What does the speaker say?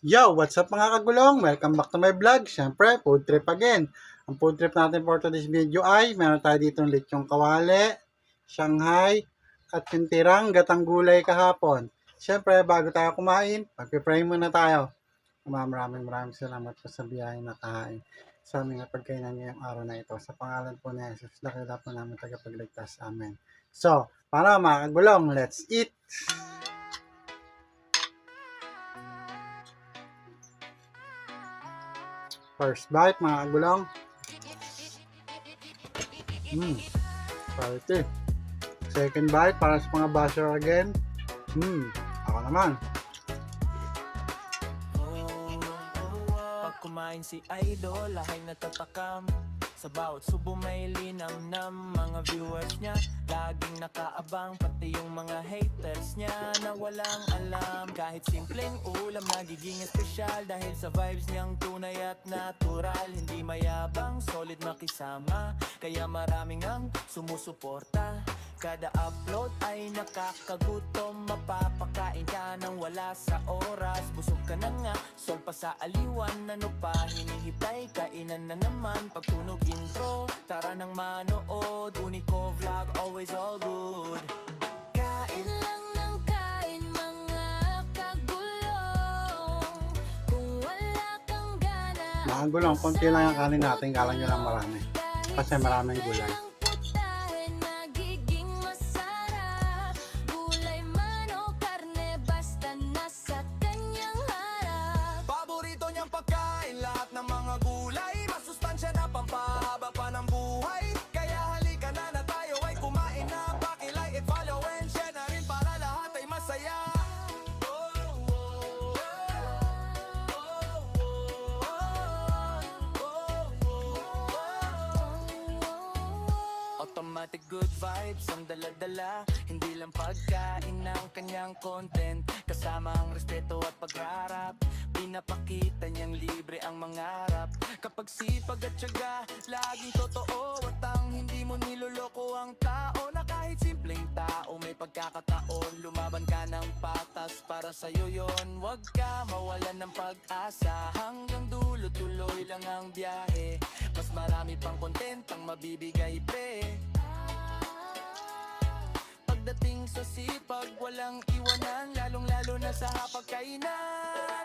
Yo, what's up mga kagulong? Welcome back to my vlog. Siyempre, food trip again. Ang food trip natin for today's video ay meron tayo dito ng lechong kawali, Shanghai, at yung tirang gatang gulay kahapon. Siyempre, bago tayo kumain, magpipray muna tayo. Maraming salamat po sa biyaya na kain sa aming pagkainan ngayong araw na ito. Sa pangalan po ni Jesus, dakila po namin tagapagligtas. Amen. So, para mga kagulong, let's eat! First bite mga kagulong. Quality. Second bite para sa mga basher again. Ako naman. Pag kumain si Idol, lahay natatakam. Sa bawat subo may linamnam. Mga viewers niya, laging nakaabang. Pati yung mga haters niya na walang alam. Kahit simpleng ulam, nagiging espesyal. Dahil sa vibes niyang tunay at natural. Hindi mayabang, solid makisama. Kaya maraming ang sumusuporta. Kada upload ay nakakagutom. Mapapakain ka nang wala sa oras. Busog ka na nga, sol pa sa aliwan. Ano pa, hinihintay, kainan na naman. Pagtunog intro, tara nang manood. Unico vlog, always all good. Kain lang ng kain mga kagulong. Kung wala kang gana, Mga kagulong, konti lang yung kanin natin. Kala nyo lang marami. Kasi maraming gulay. nagiging masarap. Gulay man o karne, basta nasa kanyang harap. Paborito niyang pagkain, lahat ng mga gulay. Masustansya na pampahaba pa ng buhay. Kaya halika na tayo ay kumain na. Paki-like, follow and share na rin para lahat ay masaya. Automatic good vibes ang dala-dala. Hindi lang pagkain ng kanyang content. Kasama ang respeto at pagharap. Pinapakita niyang libre ang mangarap. Kapag sipag at tiyaga, laging totoo. At ang hindi mo niloloko ang tao. Na kahit simpleng tao, may pagkakataon. Lumaban ka ng patas para sa'yo yon. Huwag ka mawalan ng pag-asa. Hanggang dulo, tuloy lang ang biyahe. Mas marami pang content ang mabibigay pre. Pagdating sa sipag, walang iwanan. Lalong lalo na sa hapagkainan.